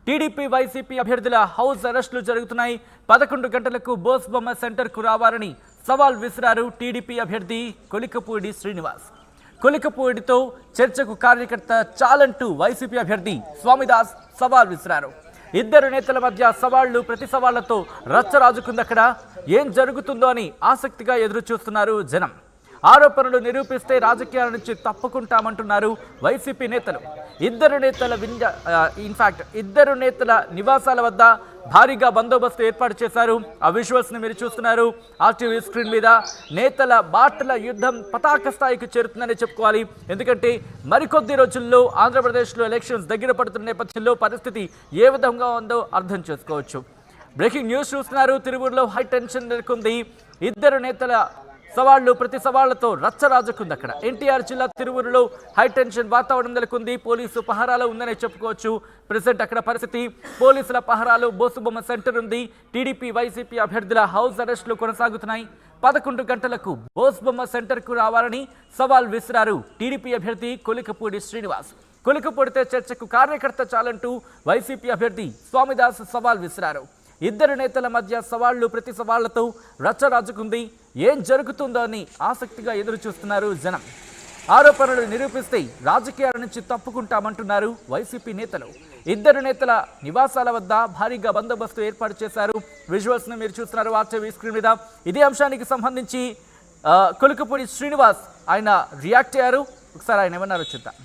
TDP YCP అభ్యర్థుల house అరెస్టులు జరుగుతున్నాయి. 11 గంటలకు బోస్ బొమ్మ సెంటర్కు రావాలని సవాల్ విసిరారు టీడీపీ అభ్యర్థి కొలికపూడి శ్రీనివాస్. కొలికపూడితో చర్చకు కార్యకర్త చాలంటూ వైసీపీ అభ్యర్థి స్వామిదాస్ సవాల్ విసిరారు. ఇద్దరు నేతల మధ్య సవాళ్లు ప్రతి సవాళ్లతో రచ్చరాజుకుందక్కడ. ఏం జరుగుతుందో అని ఆసక్తిగా ఎదురు చూస్తున్నారు జనం. ఆరోపణలు నిరూపిస్తే రాజకీయాల నుంచి తప్పుకుంటామంటున్నారు వైసీపీ నేతలు. ఇద్దరు నేతల నివాసాల వద్ద భారీగా బందోబస్తు ఏర్పాటు చేశారు. ఆ విజువల్స్ ని మీరు చూస్తున్నారు ఆర్టీవీ స్క్రీన్ మీద. నేతల బాటల యుద్ధం పతాక స్థాయికి చేరుతుందని చెప్పుకోవాలి. ఎందుకంటే మరికొద్ది రోజుల్లో ఆంధ్రప్రదేశ్లో ఎలక్షన్స్ దగ్గర పడుతున్న నేపథ్యంలో పరిస్థితి ఏ విధంగా ఉందో అర్థం చేసుకోవచ్చు. బ్రేకింగ్ న్యూస్ చూస్తున్నారు. తిరువూరులో హై టెన్షన్ నెలకొంది. ఇద్దరు నేతల సవాళ్లు ప్రతి సవాళ్లతో రచ్చరాజుకుంది అక్కడ. ఎన్టీఆర్ జిల్లా తిరువూరులో హై టెన్షన్ వాతావరణం నెలకొంది. పోలీసు పహరాలో ఉందని చెప్పుకోవచ్చు. ప్రెసెంట్ అక్కడ పరిస్థితి పోలీసుల పహరాలో బోసుబొమ్మ సెంటర్ ఉంది. టీడీపీ వైసీపీ అభ్యర్థుల హౌస్ అరెస్టులు కొనసాగుతున్నాయి. 11 గంటలకు బోసుబొమ్మ సెంటర్కు రావాలని సవాల్ విసిరారు టీడీపీ అభ్యర్థి కొలికపూడి శ్రీనివాస్. కొలికపూడితే చర్చకు కార్యకర్త చాలంటూ వైసీపీ అభ్యర్థి స్వామిదాస్ సవాల్ విసిరారు. ఇద్దరు నేతల మధ్య సవాళ్లు ప్రతి సవాళ్లతో రచ్చరాజుకుంది. ఏం జరుగుతుందో అని ఆసక్తిగా ఎదురు చూస్తున్నారు జనం. ఆరోపణలు నిరూపిస్తే రాజకీయాల నుంచి తప్పుకుంటామంటున్నారు వైసీపీ నేతలు. ఇద్దరు నేతల నివాసాల వద్ద భారీగా బందోబస్తు ఏర్పాటు చేశారు. విజువల్స్ ను మీరు చూస్తున్నారు ఆర్టీవీ స్క్రీన్ మీద. ఇదే అంశానికి సంబంధించి కొలికపూడి శ్రీనివాస్ ఆయన రియాక్ట్ అయ్యారు. ఒకసారి ఆయన ఏమన్నారో చూద్దాం.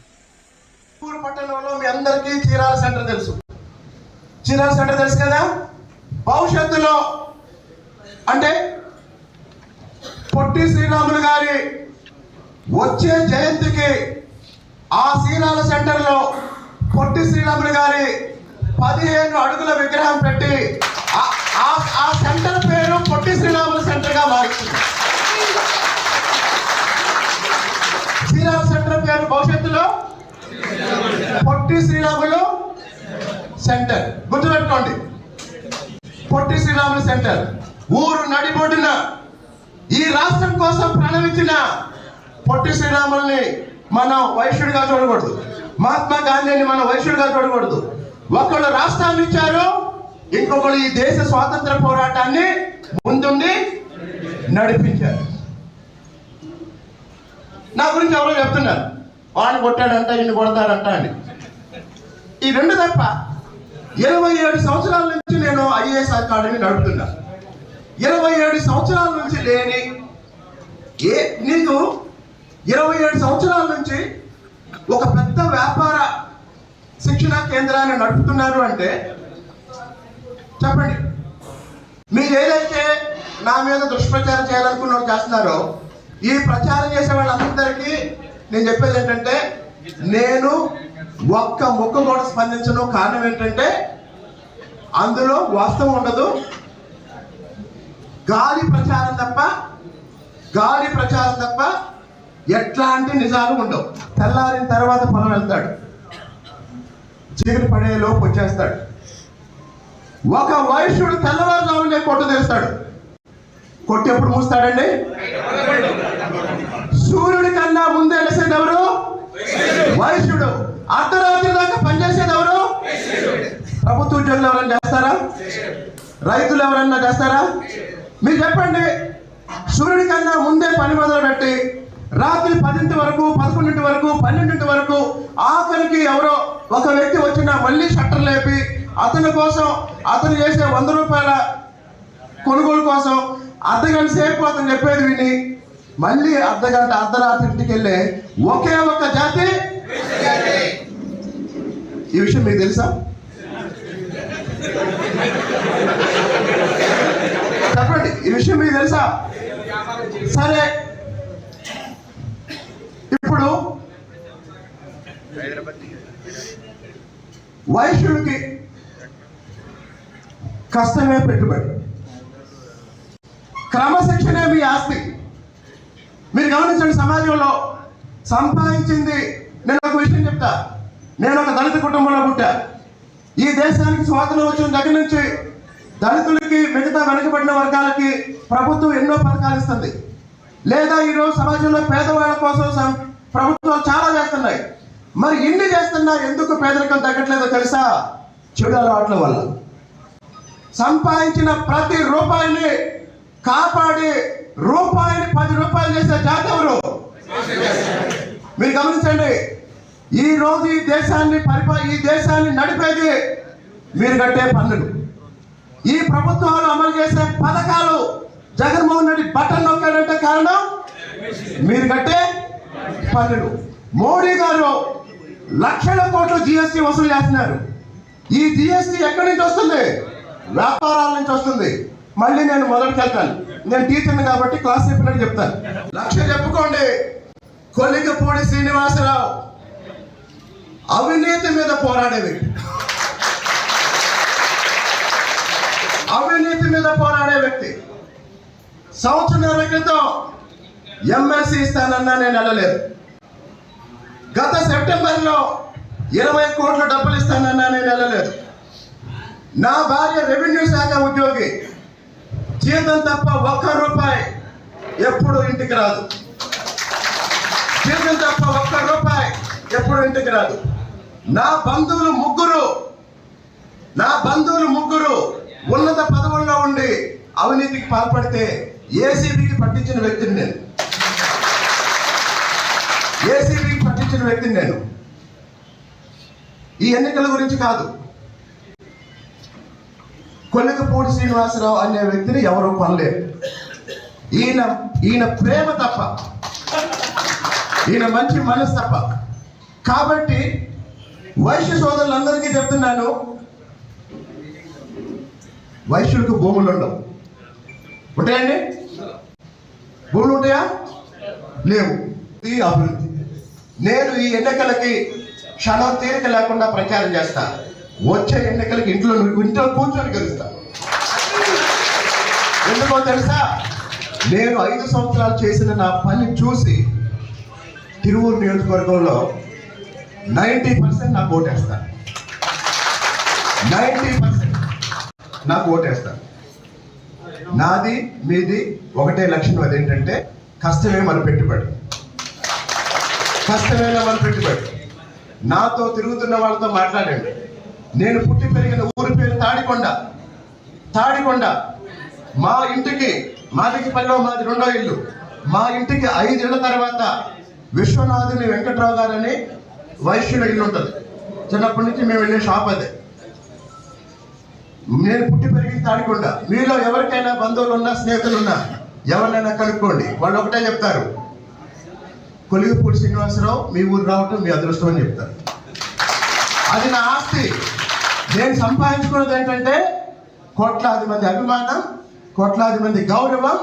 పట్టణంలో మీ అందరికీ చీరాల సెంటర్ తెలుసు. చీరాల సెంటర్ తెలుసు కదా. భవిష్యత్తులో అంటే పొట్టి శ్రీరాములు గారి వచ్చే జయంతికి ఆ చీరాల సెంటర్లో పొట్టి శ్రీరాములు గారి 15 అడుగుల విగ్రహం పెట్టి ఆ సెంటర్ పేరు పొట్టి శ్రీరాములు సెంటర్ గా మారుతుంది. చీరాల సెంటర్ పేరు భవిష్యత్తులో పొట్టి శ్రీరాములు సెంటర్. గుర్తుపెట్టుకోండి, పొట్టి శ్రీరాములు సెంటర్. ఊరు నడిబొడ్డున ఈ రాష్ట్రం కోసం ప్రణమించిన పొట్టి శ్రీరాముల్ని మనం వైశ్యుడిగా చూడకూడదు. మహాత్మా గాంధీని మనం వైశ్యుడిగా చూడకూడదు. ఒకళ్ళు రాష్ట్రాన్ని ఇచ్చారు, ఇంకొకళ్ళు ఈ దేశ స్వాతంత్ర పోరాటాన్ని ముందుండి నడిపించారు. నా గురించి ఎవరో చెప్తున్నారు, వాడిని కొట్టాడంట ఇన్ని కొడతాడంట అని. ఈ రెండు తప్ప 27 సంవత్సరాల నుంచి నేను ఐఏఎస్ అకాడమీ నడుపుతున్నా. 27 సంవత్సరాల నుంచి లేని నీకు 27 సంవత్సరాల నుంచి ఒక పెద్ద వ్యాపార శిక్షణా కేంద్రాన్ని నడుపుతున్నారు అంటే చెప్పండి. మీరు ఏదైతే నా మీద దుష్ప్రచారం చేయాలనుకున్న చేస్తున్నారో ఈ ప్రచారం చేసే వాళ్ళందరికీ నేను చెప్పేది ఏంటంటే, నేను ఒక్క ముక్క కూడా స్పందించను. కారణం ఏంటంటే అందులో వాస్తవం ఉండదు. గాలి ప్రచారం తప్ప ఎట్లాంటి నిజాలు ఉండవు. తెల్లారిన తర్వాత పొలం వెళ్తాడు, చీకటి పడేలోపు వచ్చేస్తాడు. ఒక వైశ్యుడు తెల్లవారుజామునే కొట్టు తెస్తాడు. కొట్టు ఎప్పుడు మూస్తాడండి? సూర్యుడి కన్నా ముందే లేసేది ఎవరు? వైశ్యుడు. అర్ధరాత్రి దాకా పనిచేసేది ఎవరు? ప్రభుత్వ ఉద్యోగులు ఎవరైనా చేస్తారా? రైతులు ఎవరైనా చేస్తారా? మీరు చెప్పండి. సూర్యుడి కన్నా ముందే పని మొదలు పెట్టి రాత్రి 10 వరకు 11 వరకు 12 వరకు ఆఖరికి ఎవరో ఒక వ్యక్తి వచ్చినా మళ్ళీ షట్టర్ లేపి అతని కోసం అతను చేసే 100 రూపాయల కొనుగోలు కోసం అర్ధగంట సేపు అతను చెప్పేది విని మళ్ళీ అర్ధరాత్రి ఇంటికి వెళ్ళే ఒకే ఒక్క జాతి. ఈ విషయం మీకు తెలుసా? చెప్పండి, ఈ విషయం మీకు తెలుసా? సరే, ఇప్పుడు వైశ్యుడికి కష్టమే పెట్టుబడి, క్రమశిక్షణే మీ ఆస్తి. మీరు గమనించండి, సమాజంలో సంపాదించింది. నేను ఒక విషయం చెప్తా. నేను ఒక దళిత కుటుంబంలో పుట్టా. ఈ దేశానికి స్వాతంత్రం వచ్చిన దగ్గర నుంచి దళితులకి మిగతా వెనుకబడిన వర్గాలకి ప్రభుత్వం ఎన్నో పథకాలు ఇస్తుంది. లేదా ఈరోజు సమాజంలో పేదవాళ్ళ కోసం ప్రభుత్వాలు చాలా చేస్తున్నాయి. మరి ఇన్ని చేస్తున్నా ఎందుకు పేదరికం తగ్గట్లేదో తెలుసా? చెడు అలవాట్ల వల్ల. సంపాదించిన ప్రతి రూపాయిని కాపాడి రూపాయిని 10 రూపాయలు చేసే జాతి ఎవరు? మీరు గమనించండి. ఈ రోజు ఈ దేశాన్ని నడిపేది మీరు కట్టే పన్నులు. ఈ ప్రభుత్వాలు అమలు చేసే పథకాలు జగన్మోహన్ రెడ్డి బటన్ నొక్కాడంటే కారణం మీరు కట్టే పన్నులు. మోడీ గారు లక్షల కోట్లు జిఎస్టీ వసూలు చేస్తున్నారు. ఈ జిఎస్టీ ఎక్కడి నుంచి వస్తుంది? వ్యాపారాల నుంచి వస్తుంది. మళ్ళీ నేను మొదటికి వెళ్తాను. నేను టీచర్ని కాబట్టి క్లాస్ చెప్పినట్టు చెప్తాను. లక్ష్య చెప్పుకోండి. కొలికపూడి శ్రీనివాసరావు అవినీతి మీద పోరాడే వ్యక్తి. అవినీతి మీద పోరాడే వ్యక్తి. సంవత్సరం క్రితం ఎమ్మెల్సీ ఇస్తానన్నా నేను వెళ్ళలేదు. గత సెప్టెంబర్లో 20 కోట్ల డబ్బులు ఇస్తానన్నా నేను వెళ్ళలేదు. నా భార్య రెవెన్యూ శాఖ ఉద్యోగి. జీతం తప్ప 1 రూపాయి ఎప్పుడు ఇంటికి రాదు. జీతం తప్ప 1 రూపాయి ఎప్పుడు ఇంటికి రాదు. నా బంధువులు ముగ్గురు ఉన్నత పదవుల్లో ఉండి అవినీతికి పాల్పడితే ఏసీబీకి పట్టించిన వ్యక్తిని నేను. ఈ ఎన్నికల గురించి కాదు. కొలికపూడి శ్రీనివాసరావు అనే వ్యక్తిని ఎవరూ కొనలేరు. ఈయన ప్రేమ తప్ప, ఈయన మంచి మనసు తప్ప. కాబట్టి వైశ్య సోదరులందరికీ చెప్తున్నాను, వైశ్యులకు భూములు ఉండవు. ఉంటాయండి? భూములు ఉంటాయా? లేవు. ఈ అభివృద్ధి. నేను ఈ ఎన్నికలకి క్షణం తీరిక లేకుండా ప్రచారం చేస్తా. వచ్చే ఎన్నికలకి ఇంట్లో కూర్చొని గెలుస్తా. ఎందుకో తెలుసా? నేను 5 సంవత్సరాలు చేసిన నా పని చూసి తిరువూరు నియోజకవర్గంలో 90% నాకు ఓటేస్తాను. 90% నాకు ఓటేస్తాను. నాది మీది ఒకటే లక్ష్యం. అదేంటంటే కష్టమే మన పెట్టుబడి. నాతో తిరుగుతున్న వాళ్ళతో మాట్లాడండి. నేను పుట్టి పెరిగిన ఊరి పేరు తాడికొండ. మా ఇంటికి మాదికిపల్లిలో మాది 2వ ఇల్లు. మా ఇంటికి 5 ఏళ్ల తర్వాత విశ్వనాథుని వెంకట్రావు గారని వైశ్యుల ఇల్లు ఉంటుంది. చిన్నప్పటి నుంచి మేము వెళ్ళే షాప్ అదే. నేను పుట్టి పెరిగిన తాడికొండ. మీలో ఎవరికైనా బంధువులు ఉన్నా, స్నేహితులు ఉన్నా, ఎవరినైనా కనుక్కోండి. వాళ్ళు ఒకటే చెప్తారు, కొలికపూడి శ్రీనివాసరావు మీ ఊరు రావటం మీ అదృష్టం అని చెప్తారు. అది నా ఆస్తి. నేను సంపాదించుకున్నది ఏంటంటే కోట్లాది మంది అభిమానం, కోట్లాది మంది గౌరవం.